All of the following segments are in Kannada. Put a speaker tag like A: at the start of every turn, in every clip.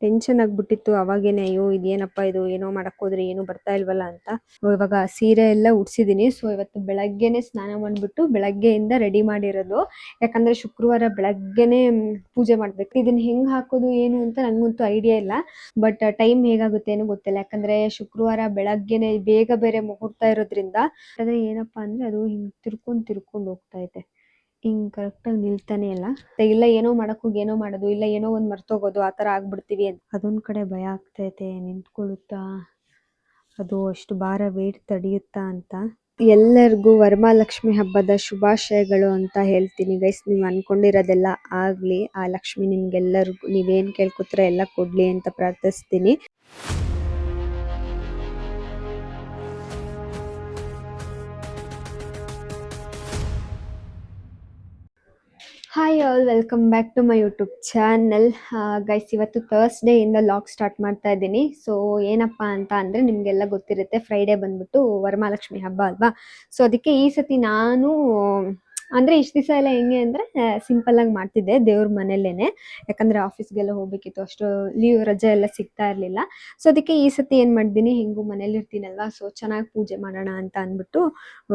A: ಟೆನ್ಷನ್ ಆಗ್ಬಿಟ್ಟಿತ್ತು ಅವಾಗೇನೆ. ಅಯ್ಯೋ ಇದೇನಪ್ಪ ಇದು, ಏನೋ ಮಾಡಕ್ ಹೋದ್ರೆ ಏನು ಬರ್ತಾ ಇಲ್ವಲ್ಲ ಅಂತ. ಇವಾಗ ಸೀರೆ ಎಲ್ಲ ಉಡ್ಸಿದೀನಿ. ಸೊ ಇವತ್ತು ಬೆಳಗ್ಗೆನೆ ಸ್ನಾನ ಮಾಡ್ಬಿಟ್ಟು ಬೆಳಗ್ಗೆಯಿಂದ ರೆಡಿ ಮಾಡಿರೋದು. ಯಾಕಂದ್ರೆ ಶುಕ್ರವಾರ ಬೆಳಗ್ಗೆನೆ ಪೂಜೆ ಮಾಡ್ಬೇಕು. ಇದನ್ನ ಹೆಂಗ್ ಹಾಕೋದು ಏನು ಅಂತ ನನ್ಗಂತೂ ಐಡಿಯಾ ಇಲ್ಲ. ಬಟ್ ಟೈಮ್ ಹೇಗಾಗುತ್ತೆ ಏನೋ ಗೊತ್ತಿಲ್ಲ. ಯಾಕಂದ್ರೆ ಶುಕ್ರವಾರ ಬೆಳಗ್ಗೆನೆ ಬೇಗ ಬೇರೆ ಮುಹೂರ್ತ ಇರೋದ್ರಿಂದ. ಆದ್ರೆ ಏನಪ್ಪಾ ಅಂದ್ರೆ ಅದು ಹಿಂಗ್ ತಿರ್ಕೊಂಡ್ ಹೋಗ್ತಾ ಇದೆ. ಹಿಂಗ್ ಕರೆಕ್ಟಾಗಿ ನಿಲ್ತಾನೆ ಇಲ್ಲ ಏನೋ ಮಾಡಕ್ ಹೋಗಿ ಏನೋ ಮಾಡೋದು, ಇಲ್ಲ ಏನೋ ಒಂದ್ ಮರ್ತೋಗೋದು, ಆ ತರ ಆಗ್ಬಿಡ್ತೀವಿ ಅಂತ. ಅದೊಂದ್ ಕಡೆ ಭಯ ಆಗ್ತೈತೆ, ನಿಂತ್ಕೊಳ್ಳುತ್ತಾ ಅದು ಅಷ್ಟು ಭಾರ ವೇಟ್ ತಡೆಯುತ್ತಾ ಅಂತ. ಎಲ್ಲರಿಗೂ ವರಮಹಾಲಕ್ಷ್ಮಿ ಹಬ್ಬದ ಶುಭಾಶಯಗಳು ಅಂತ ಹೇಳ್ತೀನಿ ಗೈಸ್. ನೀವು ಅನ್ಕೊಂಡಿರೋದೆಲ್ಲ ಆಗ್ಲಿ, ಆ ಲಕ್ಷ್ಮಿ ನಿಮ್ಗೆಲ್ಲರಿಗೂ ನೀವೇನ್ ಕೇಳ್ಕೊತೀರ ಎಲ್ಲ ಕೊಡ್ಲಿ ಅಂತ ಪ್ರಾರ್ಥಿಸ್ತೀನಿ. Hi all, welcome back to my YouTube channel. Guys, ಇವತ್ತು ಥರ್ಸ್ಡೇ ಇಂದ ಲಾಗ್ ಸ್ಟಾರ್ಟ್ ಮಾಡ್ತಾ ಇದ್ದೀನಿ. ಸೊ ಏನಪ್ಪಾ ಅಂತ ಅಂದ್ರೆ ನಿಮ್ಗೆಲ್ಲ ಗೊತ್ತಿರುತ್ತೆ, ಫ್ರೈಡೇ ಬಂದ್ಬಿಟ್ಟು ವರಮಹಾಲಕ್ಷ್ಮಿ ಹಬ್ಬ ಅಲ್ವಾ. ಸೊ ಅದಕ್ಕೆ ಈ ಸತಿ ನಾನು ಅಂದ್ರೆ ಇಷ್ಟು ದಿವಸ ಎಲ್ಲ ಹೆಂಗೆ ಅಂದ್ರೆ ಸಿಂಪಲ್ ಆಗಿ ಮಾಡ್ತಿದ್ದೆ ದೇವ್ರ ಮನೇಲೇನೆ. ಯಾಕಂದ್ರೆ ಆಫೀಸ್ಗೆಲ್ಲ ಹೋಗ್ಬೇಕಿತ್ತು, ಅಷ್ಟು ಲೀವ್ ರಜೆ ಎಲ್ಲ ಸಿಗ್ತಾ ಇರ್ಲಿಲ್ಲ. ಸೊ ಅದಕ್ಕೆ ಈ ಸತಿ ಏನ್ ಮಾಡಿದೀನಿ, ಹೆಂಗು ಮನೇಲಿ ಇರ್ತೀನಲ್ವಾ, ಸೊ ಚೆನ್ನಾಗಿ ಪೂಜೆ ಮಾಡೋಣ ಅಂತ ಅಂದ್ಬಿಟ್ಟು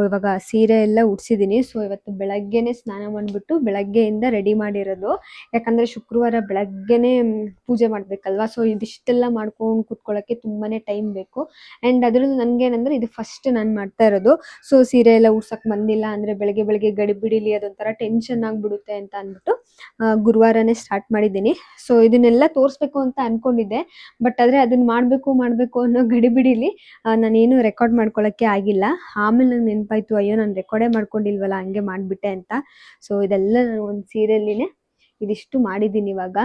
A: ಇವಾಗ ಸೀರೆ ಎಲ್ಲ ಉಡ್ಸಿದೀನಿ. ಸೊ ಇವತ್ತು ಬೆಳಗ್ಗೆನೆ ಸ್ನಾನ ಮಾಡ್ಬಿಟ್ಟು ಬೆಳಗ್ಗೆಯಿಂದ ರೆಡಿ ಮಾಡಿರೋದು. ಯಾಕಂದ್ರೆ ಶುಕ್ರವಾರ ಬೆಳಗ್ಗೆನೆ ಪೂಜೆ ಮಾಡ್ಬೇಕಲ್ವಾ. ಸೊ ಇದಿಷ್ಟೆಲ್ಲ ಮಾಡ್ಕೊಂಡು ಕುತ್ಕೊಳ್ಳೋಕೆ ತುಂಬಾನೇ ಟೈಮ್ ಬೇಕು. ಅಂಡ್ ಅದ್ರದ್ದು ನನ್ಗೇನಂದ್ರೆ ಇದು ಫಸ್ಟ್ ನಾನು ಮಾಡ್ತಾ ಇರೋದು. ಸೊ ಸೀರೆ ಎಲ್ಲ ಉಡ್ಸಕ್ ಬಂದಿಲ್ಲ ಅಂದ್ರೆ ಬೆಳಗ್ಗೆ ಗಡಿಬಿಡಿಲಿ ಅದೊಂಥರ ಟೆನ್ಷನ್ ಆಗ್ಬಿಡುತ್ತೆ ಅಂತ ಅಂದ್ಬಿಟ್ಟು ಗುರುವಾರನೇ ಸ್ಟಾರ್ಟ್ ಮಾಡಿದ್ದೀನಿ. ಸೊ ಇದನ್ನೆಲ್ಲ ತೋರಿಸ್ಬೇಕು ಅಂತ ಅನ್ಕೊಂಡಿದ್ದೆ. ಬಟ್ ಆದ್ರೆ ಅದನ್ನ ಮಾಡ್ಬೇಕು ಅನ್ನೋ ಗಡಿಬಿಡಿಲಿ ನಾನೇನು ರೆಕಾರ್ಡ್ ಮಾಡ್ಕೊಳಕ್ಕೆ ಆಗಿಲ್ಲ. ಆಮೇಲೆ ನಂಗೆ ನೆನಪಾಯ್ತು, ಅಯ್ಯೋ ನಾನು ರೆಕಾರ್ಡೇ ಮಾಡ್ಕೊಂಡಿಲ್ವಲ್ಲ, ಹಂಗೆ ಮಾಡ್ಬಿಟ್ಟೆ ಅಂತ. ಸೊ ಇದೆಲ್ಲ ನಾನು ಒಂದು ಸೀರೆಯಲ್ಲಿನೇ ಇದಿಷ್ಟು ಮಾಡಿದ್ದೀನಿ ಇವಾಗ.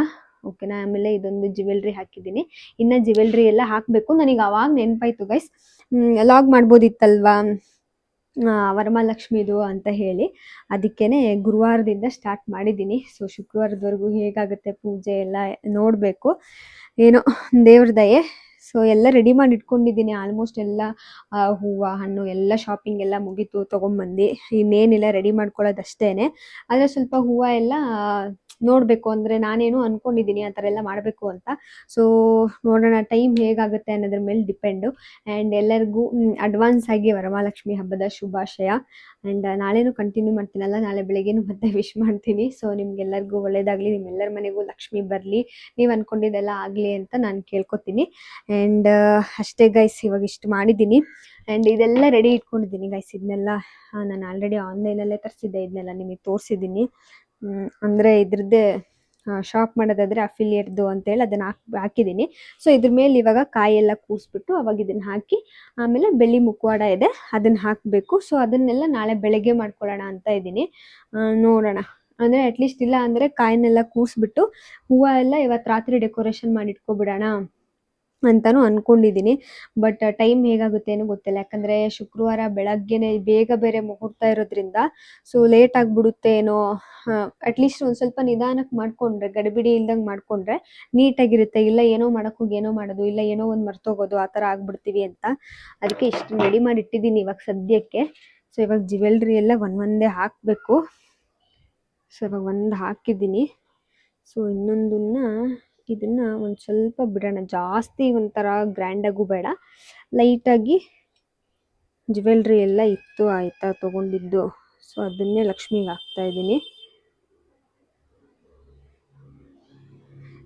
A: ಓಕೆನಾ. ಆಮೇಲೆ ಇದೊಂದು ಜ್ಯುವೆಲ್ರಿ ಹಾಕಿದ್ದೀನಿ. ಇನ್ನ ಜ್ಯುವೆಲ್ರಿ ಎಲ್ಲ ಹಾಕಬೇಕು. ನನಗೆ ಅವಾಗ ನೆನಪಾಯ್ತು ಗೈಸ್, ಲಾಗ್ ಮಾಡ್ಬೋದಿತ್ತಲ್ವಾ ವರಮಹಾಲಕ್ಷ್ಮಿದು ಅಂತ ಹೇಳಿ. ಅದಕ್ಕೇನೆ ಗುರುವಾರದಿಂದ ಸ್ಟಾರ್ಟ್ ಮಾಡಿದ್ದೀನಿ. ಸೊ ಶುಕ್ರವಾರದವರೆಗೂ ಹೇಗಾಗುತ್ತೆ ಪೂಜೆ ಎಲ್ಲ ನೋಡಬೇಕು, ಏನೋ ದೇವ್ರ ದಯೆ. ಸೊ ಎಲ್ಲ ರೆಡಿ ಮಾಡಿ ಇಟ್ಕೊಂಡಿದ್ದೀನಿ ಆಲ್ಮೋಸ್ಟ್ ಎಲ್ಲ. ಹೂವು ಹಣ್ಣು ಎಲ್ಲ ಶಾಪಿಂಗ್ ಎಲ್ಲ ಮುಗೀತು, ತೊಗೊಂಬಂದು ಇನ್ನೇನಿಲ್ಲ ರೆಡಿ ಮಾಡ್ಕೊಳ್ಳೋದು ಅಷ್ಟೇನೆ. ಆದರೆ ಸ್ವಲ್ಪ ಹೂವು ಎಲ್ಲ ನೋಡಬೇಕು. ಅಂದರೆ ನಾನೇನು ಅಂದ್ಕೊಂಡಿದ್ದೀನಿ ಆ ಥರ ಎಲ್ಲ ಮಾಡಬೇಕು ಅಂತ. ಸೊ ನೋಡೋಣ ಟೈಮ್ ಹೇಗಾಗುತ್ತೆ ಅನ್ನೋದ್ರ ಮೇಲೆ ಡಿಪೆಂಡು. ಆ್ಯಂಡ್ ಎಲ್ಲರಿಗೂ ಅಡ್ವಾನ್ಸ್ ಆಗಿ ವರಮಹಾಲಕ್ಷ್ಮಿ ಹಬ್ಬದ ಶುಭಾಶಯ. ಆ್ಯಂಡ್ ನಾಳೆನೂ ಕಂಟಿನ್ಯೂ ಮಾಡ್ತೀನಲ್ಲ, ನಾಳೆ ಬೆಳಗ್ಗೆನೂ ಮತ್ತೆ ವಿಶ್ ಮಾಡ್ತೀನಿ. ಸೊ ನಿಮ್ಗೆಲ್ಲರಿಗೂ ಒಳ್ಳೇದಾಗಲಿ, ನಿಮ್ಮೆಲ್ಲರ ಮನೆಗೂ ಲಕ್ಷ್ಮಿ ಬರಲಿ, ನೀವು ಅಂದ್ಕೊಂಡಿದ್ದೆಲ್ಲ ಆಗಲಿ ಅಂತ ನಾನು ಕೇಳ್ಕೊತೀನಿ. ಆ್ಯಂಡ್ ಅಷ್ಟೇ ಗೈಸ್, ಇವಾಗ ಇಷ್ಟು ಮಾಡಿದ್ದೀನಿ. ಆ್ಯಂಡ್ ಇದೆಲ್ಲ ರೆಡಿ ಇಟ್ಕೊಂಡಿದ್ದೀನಿ ಗೈಸ್. ಇದನ್ನೆಲ್ಲ ನಾನು ಆಲ್ರೆಡಿ ಆನ್ಲೈನಲ್ಲೇ ತರಿಸಿದ್ದೆ. ಇದನ್ನೆಲ್ಲ ನಿಮಗೆ ತೋರಿಸಿದ್ದೀನಿ. ಅಂದರೆ ಇದ್ರದ್ದೇ ಶಾಪ್ ಮಾಡೋದಾದರೆ ಅಫಿಲಿಯೇಟ್ದು ಅಂತೇಳಿ ಅದನ್ನು ಹಾಕಿದ್ದೀನಿ. ಸೊ ಇದ್ರ ಮೇಲೆ ಇವಾಗ ಕಾಯಿ ಎಲ್ಲ ಕೂರಿಸ್ಬಿಟ್ಟು ಅವಾಗ ಇದನ್ನು ಹಾಕಿ, ಆಮೇಲೆ ಬೆಳ್ಳಿ ಮುಖವಾಡ ಇದೆ ಅದನ್ನು ಹಾಕಬೇಕು. ಸೊ ಅದನ್ನೆಲ್ಲ ನಾಳೆ ಬೆಳಗ್ಗೆ ಮಾಡ್ಕೊಳ್ಳೋಣ ಅಂತ ಇದ್ದೀನಿ. ನೋಡೋಣ. ಅಂದರೆ ಅಟ್ಲೀಸ್ಟ್ ಇಲ್ಲ ಅಂದರೆ ಕಾಯಿನೆಲ್ಲ ಕೂರಿಸ್ಬಿಟ್ಟು ಹೂವು ಎಲ್ಲ ಇವತ್ತು ರಾತ್ರಿ ಡೆಕೋರೇಷನ್ ಮಾಡಿ ಇಟ್ಕೊಬಿಡೋಣ ಅಂತಾನು ಅಂದ್ಕೊಂಡಿದ್ದೀನಿ. ಬಟ್ ಟೈಮ್ ಹೇಗಾಗುತ್ತೆ ಏನೋ ಗೊತ್ತಿಲ್ಲ. ಯಾಕಂದರೆ ಶುಕ್ರವಾರ ಬೆಳಗ್ಗೆನೆ ಬೇಗ ಬೇರೆ ಮುಹೂರ್ತ ಇರೋದ್ರಿಂದ ಸೊ ಲೇಟ್ ಆಗಿಬಿಡುತ್ತೆ ಏನೋ. ಅಟ್ಲೀಸ್ಟ್ ಒಂದು ಸ್ವಲ್ಪ ನಿಧಾನಕ್ಕೆ ಮಾಡಿಕೊಂಡ್ರೆ, ಗಡಿಬಿಡಿ ಇಲ್ದಂಗೆ ಮಾಡಿಕೊಂಡ್ರೆ ನೀಟಾಗಿರುತ್ತೆ. ಇಲ್ಲ ಏನೋ ಮಾಡಕ್ಕೆ ಹೋಗಿ ಏನೋ ಮಾಡೋದು, ಇಲ್ಲ ಏನೋ ಒಂದು ಮರ್ತೋಗೋದು, ಆ ಥರ ಆಗ್ಬಿಡ್ತೀವಿ ಅಂತ. ಅದಕ್ಕೆ ಇಷ್ಟು ರೆಡಿ ಮಾಡಿ ಇಟ್ಟಿದ್ದೀನಿ ಇವಾಗ ಸದ್ಯಕ್ಕೆ. ಸೊ ಇವಾಗ ಜ್ಯುವೆಲ್ರಿ ಎಲ್ಲ ಒಂದೊಂದೇ ಹಾಕಬೇಕು. ಸೊ ಇವಾಗ ಒಂದು ಹಾಕಿದ್ದೀನಿ. ಸೊ ಇದನ್ನು ಒಂದು ಸ್ವಲ್ಪ ಬಿಡೋಣ, ಜಾಸ್ತಿ ಒಂಥರ ಗ್ರ್ಯಾಂಡಾಗೂ ಬೇಡ, ಲೈಟಾಗಿ ಜ್ಯುವೆಲ್ರಿ ಎಲ್ಲ ಇತ್ತು ಆಯಿತಾ ತೊಗೊಂಡಿದ್ದು. ಸೊ ಅದನ್ನೇ ಲಕ್ಷ್ಮಿಗೆ ಹಾಕ್ತಾಯಿದ್ದೀನಿ.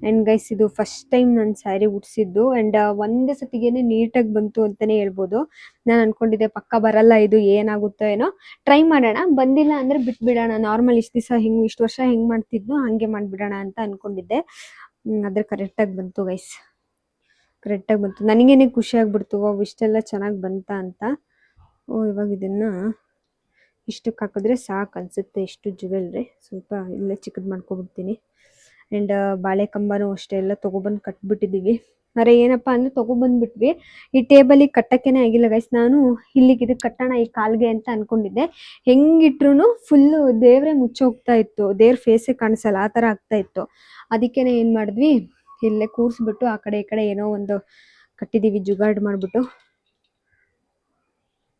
A: ಆ್ಯಂಡ್ ಗೈಸ್, ಇದು ಫಸ್ಟ್ ಟೈಮ್ ನಾನು ಸ್ಯಾರಿ ಉಡ್ಸಿದ್ದು. ಆ್ಯಂಡ್ ಒಂದೇ ಸತಿಗೇನೆ ನೀಟಾಗಿ ಬಂತು ಅಂತಲೇ ಹೇಳ್ಬೋದು. ನಾನು ಅಂದ್ಕೊಂಡಿದ್ದೆ ಪಕ್ಕ ಬರಲ್ಲ, ಇದು ಏನಾಗುತ್ತೋ ಏನೋ, ಟ್ರೈ ಮಾಡೋಣ, ಬಂದಿಲ್ಲ ಅಂದರೆ ಬಿಟ್ಬಿಡೋಣ, ನಾರ್ಮಲ್ ಇಷ್ಟು ವರ್ಷ ಹೆಂಗೆ ಮಾಡ್ತಿದ್ನೋ ಹಾಗೆ ಮಾಡಿಬಿಡೋಣ ಅಂತ ಅಂದ್ಕೊಂಡಿದ್ದೆ. ಆದರೆ ಕರೆಕ್ಟಾಗಿ ಬಂತು ಗೈಸ್, ಕರೆಕ್ಟಾಗಿ ಬಂತು. ನನಗೇನೆ ಖುಷಿ ಆಗ್ಬಿಡ್ತು, ಇಷ್ಟೆಲ್ಲ ಚೆನ್ನಾಗಿ ಬಂತಾ ಅಂತ. ಇವಾಗ ಇದನ್ನು ಇಷ್ಟಕ್ಕೆ ಹಾಕಿದ್ರೆ ಸಾಕು ಅನಿಸುತ್ತೆ, ಇಷ್ಟು ಜ್ಯುವೆಲ್ರಿ. ಸ್ವಲ್ಪ ಇಲ್ಲೇ ಚಿಕ್ಕದು ಮಾಡ್ಕೊಬಿಡ್ತೀನಿ. ಆ್ಯಂಡ್ ಬಾಳೆ ಕಂಬನೂ ಅಷ್ಟೇ ಎಲ್ಲ ತೊಗೊಬಂದು ಕಟ್ಬಿಟ್ಟಿದ್ದೀವಿ. ಆದರೆ ಏನಪ್ಪ ಅಂದರೆ ತೊಗೊಬಂದ್ಬಿಟ್ವಿ, ಈ ಟೇಬಲಿಗೆ ಕಟ್ಟೋಕ್ಕೇ ಆಗಿಲ್ಲ ಗೈಸ್. ನಾನು ಇಲ್ಲಿಗೆ ಇದಕ್ಕೆ ಕಟ್ಟೋಣ ಈ ಕಾಲ್ಗೆ ಅಂತ ಅಂದ್ಕೊಂಡಿದ್ದೆ. ಹೆಂಗಿಟ್ರು ಫುಲ್ಲು ದೇವರೇ ಮುಚ್ಚೋಗ್ತಾ ಇತ್ತು, ದೇವ್ರ ಫೇಸೇ ಕಾಣಿಸಲ್ಲ, ಆ ಥರ ಆಗ್ತಾ ಇತ್ತು. ಅದಕ್ಕೇ ಏನು ಮಾಡಿದ್ವಿ, ಇಲ್ಲೇ ಕೂರಿಸ್ಬಿಟ್ಟು ಆ ಕಡೆ ಈ ಕಡೆ ಏನೋ ಒಂದು ಕಟ್ಟಿದ್ದೀವಿ ಜುಗಾಡ್ ಮಾಡಿಬಿಟ್ಟು.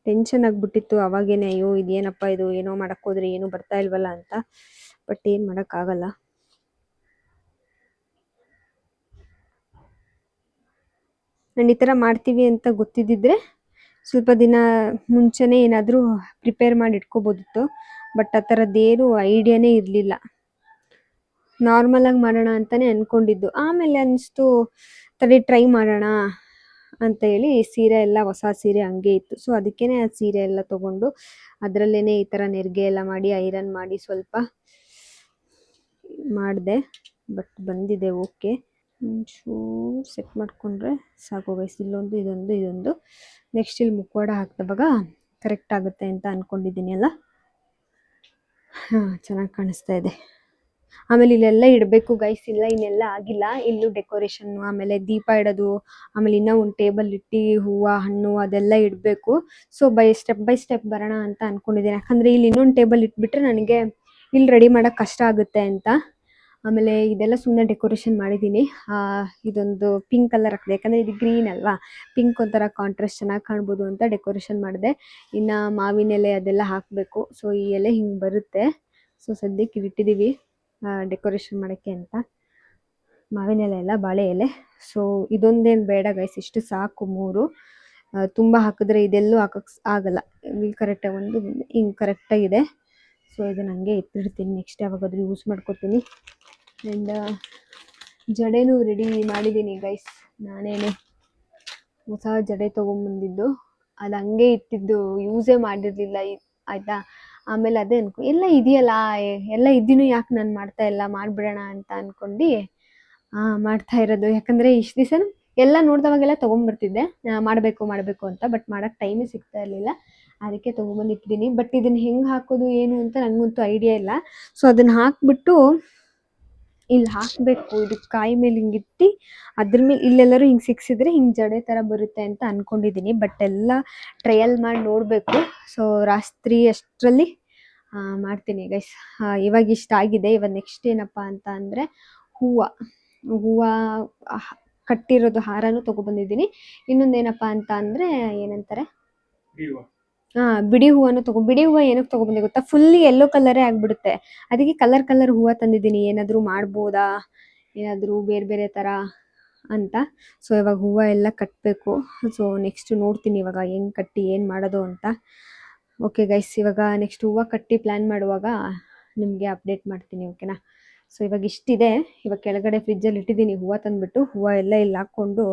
A: ಟೆನ್ಷನ್ ಆಗಿಬಿಟ್ಟಿತ್ತು ಅವಾಗೇನೆ, ಅಯ್ಯೋ ಇದೇನಪ್ಪ ಇದು, ಏನೋ ಮಾಡಕ್ಕೆ ಹೋದ್ರೆ ಏನು ಬರ್ತಾ ಇಲ್ವಲ್ಲ ಅಂತ. ಬಟ್ ಏನು ಮಾಡೋಕ್ಕಾಗಲ್ಲ. ನಾನು ಈ ಥರ ಮಾಡ್ತೀವಿ ಅಂತ ಗೊತ್ತಿದ್ದಿದ್ರೆ ಸ್ವಲ್ಪ ದಿನ ಮುಂಚೆನೇ ಏನಾದರೂ ಪ್ರಿಪೇರ್ ಮಾಡಿ ಇಟ್ಕೋಬೋದಿತ್ತು. ಬಟ್ ಆ ಥರದ್ದೇನು ಐಡಿಯಾನೇ ಇರಲಿಲ್ಲ. ನಾರ್ಮಲಾಗಿ ಮಾಡೋಣ ಅಂತಲೇ ಅಂದ್ಕೊಂಡಿದ್ದು. ಆಮೇಲೆ ಅನಿಸ್ತು ತಡಿ ಟ್ರೈ ಮಾಡೋಣ ಅಂತ ಹೇಳಿ ಸೀರೆ ಎಲ್ಲ ಹೊಸ ಸೀರೆ ಹಂಗೆ ಇತ್ತು. ಸೊ ಅದಕ್ಕೇ ಆ ಸೀರೆ ಎಲ್ಲ ತೊಗೊಂಡು ಅದರಲ್ಲೇ ಈ ಥರ ನೆರಿಗೆ ಎಲ್ಲ ಮಾಡಿ ಐರನ್ ಮಾಡಿ ಸ್ವಲ್ಪ ಮಾಡಿದೆ. ಬಟ್ ಬಂದಿದೆ ಓಕೆ. ಒಂಚೂರು ಸೆಟ್ ಮಾಡಿಕೊಂಡ್ರೆ ಸಾಕು ಗೈಸ್. ಇಲ್ಲೊಂದು ಇದೊಂದು ನೆಕ್ಸ್ಟ್ ಇಲ್ಲಿ ಮುಖವಾಡ ಹಾಕಿದವಾಗ ಕರೆಕ್ಟ್ ಆಗುತ್ತೆ ಅಂತ ಅಂದ್ಕೊಂಡಿದ್ದೀನಿ ಅಲ್ಲ. ಹಾಂ, ಚೆನ್ನಾಗಿ ಕಾಣಿಸ್ತಾ ಇದೆ. ಆಮೇಲೆ ಇಲ್ಲೆಲ್ಲ ಇಡಬೇಕು ಗೈಸ್. ಇಲ್ಲ ಇನ್ನೆಲ್ಲ ಆಗಿಲ್ಲ. ಇಲ್ಲೂ ಡೆಕೋರೇಷನ್, ಆಮೇಲೆ ದೀಪ ಇಡೋದು, ಆಮೇಲೆ ಇನ್ನೂ ಒಂದು ಟೇಬಲ್ ಇಟ್ಟು ಹೂವು ಹಣ್ಣು ಅದೆಲ್ಲ ಇಡಬೇಕು. ಸೊ ಬೈ ಸ್ಟೆಪ್ ಬರೋಣ ಅಂತ ಅಂದ್ಕೊಂಡಿದ್ದೀನಿ. ಯಾಕಂದರೆ ಇಲ್ಲಿ ಇನ್ನೊಂದು ಟೇಬಲ್ ಇಟ್ಬಿಟ್ರೆ ನನಗೆ ಇಲ್ಲಿ ರೆಡಿ ಮಾಡೋಕ್ಕೆ ಕಷ್ಟ ಆಗುತ್ತೆ ಅಂತ. ಆಮೇಲೆ ಇದೆಲ್ಲ ಸುಮ್ಮನೆ ಡೆಕೋರೇಷನ್ ಮಾಡಿದ್ದೀನಿ. ಇದೊಂದು ಪಿಂಕ್ ಕಲರ್ ಹಾಕಿದೆ, ಯಾಕಂದರೆ ಇದು ಗ್ರೀನ್ ಅಲ್ವಾ, ಪಿಂಕ್ ಒಂಥರ ಕಾಂಟ್ರಾಸ್ಟ್ ಚೆನ್ನಾಗಿ ಕಾಣ್ಬೋದು ಅಂತ ಡೆಕೋರೇಷನ್ ಮಾಡಿದೆ. ಇನ್ನು ಮಾವಿನ ಎಲೆ ಅದೆಲ್ಲ ಹಾಕಬೇಕು. ಸೊ ಈ ಎಲೆ ಹಿಂಗೆ ಬರುತ್ತೆ. ಸೊ ಸದ್ಯಕ್ಕೆ ಇಟ್ಟಿದ್ದೀವಿ ಡೆಕೋರೇಷನ್ ಮಾಡೋಕ್ಕೆ ಅಂತ. ಮಾವಿನ ಎಲೆ ಎಲ್ಲ ಬಾಳೆ ಎಲೆ. ಸೊ ಇದೊಂದೇನು ಬೇಡ ಗೈಸ್, ಇಷ್ಟು ಸಾಕು 3. ತುಂಬ ಹಾಕಿದ್ರೆ ಇದೆಲ್ಲೂ ಹಾಕೋಕ್ಕೆ ಆಗಲ್ಲ. ಇಲ್ಲಿ ಕರೆಕ್ಟಾಗಿ ಒಂದು ಹಿಂಗೆ ಕರೆಕ್ಟಾಗಿದೆ. ಸೊ ಇದನ್ನು ಹಂಗೆ ಎತ್ತಿಡ್ತೀನಿ, ನೆಕ್ಸ್ಟ್ ಯಾವಾಗಾದ್ರೂ ಯೂಸ್ ಮಾಡ್ಕೊತೀನಿ. ಆ್ಯಂಡ್ ಜಡೆನೂ ರೆಡಿ ಮಾಡಿದ್ದೀನಿ ಗೈಸ್. ನಾನೇನೆ ಹೊಸ ಜಡೆ ತೊಗೊಂಬಂದಿದ್ದು, ಅದು ಹಂಗೆ ಇಟ್ಟಿದ್ದು, ಯೂಸೇ ಮಾಡಿರಲಿಲ್ಲ ಆಯಿತಾ. ಆಮೇಲೆ ಅದೇ ಎಲ್ಲ ಇದೆಯಲ್ಲ, ಎಲ್ಲ ಇದ್ದೀನೂ ಯಾಕೆ ನಾನು ಮಾಡ್ತಾ ಇಲ್ಲ, ಮಾಡಿಬಿಡೋಣ ಅಂತ ಅಂದ್ಕೊಂಡು ಮಾಡ್ತಾ ಇರೋದು. ಯಾಕಂದರೆ ಇಷ್ಟು ದಿವಸ ಎಲ್ಲ ನೋಡಿದವಾಗೆಲ್ಲ ತೊಗೊಂಬರ್ತಿದ್ದೆ ಮಾಡಬೇಕು ಅಂತ. ಬಟ್ ಮಾಡೋಕ್ಕೆ ಟೈಮೇ ಸಿಗ್ತಾ ಇರಲಿಲ್ಲ. ಅದಕ್ಕೆ ತೊಗೊಂಬಂದು ಇಟ್ಟಿದ್ದೀನಿ. ಬಟ್ ಇದನ್ನು ಹೆಂಗೆ ಹಾಕೋದು ಏನು ಅಂತ ನನಗಂತೂ ಐಡಿಯಾ ಇಲ್ಲ. ಸೊ ಅದನ್ನು ಹಾಕಿಬಿಟ್ಟು ಇಲ್ಲಿ ಹಾಕಬೇಕು. ಇದು ಕಾಯಿ ಮೇಲೆ ಹಿಂಗಿಟ್ಟು ಅದ್ರ ಮೇಲೆ ಇಲ್ಲೆಲ್ಲರೂ ಹಿಂಗೆ ಸಿಕ್ಸಿದ್ರೆ ಹಿಂಗೆ ಜಡೆ ಥರ ಬರುತ್ತೆ ಅಂತ ಅಂದ್ಕೊಂಡಿದ್ದೀನಿ. ಬಟ್ ಎಲ್ಲ ಟ್ರಯಲ್ ಮಾಡಿ ನೋಡಬೇಕು. ಸೊ ರಾತ್ರಿ ಅಷ್ಟರಲ್ಲಿ ಮಾಡ್ತೀನಿ ಗೈಸ್. ಇವಾಗ ಇಷ್ಟ ಆಗಿದೆ. ಇವಾಗ ನೆಕ್ಸ್ಟ್ ಏನಪ್ಪ ಅಂತ ಅಂದರೆ ಹೂವು ಕಟ್ಟಿರೋದು ಹಾರನೂ ತೊಗೊಬಂದಿದ್ದೀನಿ. ಇನ್ನೊಂದೇನಪ್ಪ ಅಂತ ಅಂದರೆ ಏನಂತಾರೆ, ಬಿಡಿ ಹೂವನ್ನು ಬಿಡಿ ಹೂವು ಏನಕ್ಕೆ ತೊಗೊಬಂದೆ ಗೊತ್ತಾ, ಫುಲ್ಲಿ ಯೆಲ್ಲೋ ಕಲರೇ ಆಗಿಬಿಡುತ್ತೆ. ಅದಕ್ಕೆ ಕಲರ್ ಹೂವು ತಂದಿದ್ದೀನಿ. ಏನಾದರೂ ಮಾಡ್ಬೋದಾ, ಏನಾದರೂ ಬೇರೆ ಬೇರೆ ಥರ ಅಂತ. ಸೊ ಇವಾಗ ಹೂವು ಎಲ್ಲ ಕಟ್ಟಬೇಕು. ಸೊ ನೆಕ್ಸ್ಟ್ ನೋಡ್ತೀನಿ ಇವಾಗ ಹೆಂಗೆ ಕಟ್ಟಿ ಏನು ಮಾಡೋದು ಅಂತ. ಓಕೆ ಗೈಸ್, ಇವಾಗ ನೆಕ್ಸ್ಟ್ ಹೂವು ಕಟ್ಟಿ ಪ್ಲ್ಯಾನ್ ಮಾಡುವಾಗ ನಿಮಗೆ ಅಪ್ಡೇಟ್ ಮಾಡ್ತೀನಿ, ಓಕೆನಾ. ಸೊ ಇವಾಗ ಇಷ್ಟಿದೆ. ಇವಾಗ ಕೆಳಗಡೆ ಫ್ರಿಜ್ಜಲ್ಲಿ ಇಟ್ಟಿದ್ದೀನಿ ಹೂವು ತಂದುಬಿಟ್ಟು. ಹೂವು ಎಲ್ಲ ಇಲ್ಲಿ ಹಾಕ್ಕೊಂಡು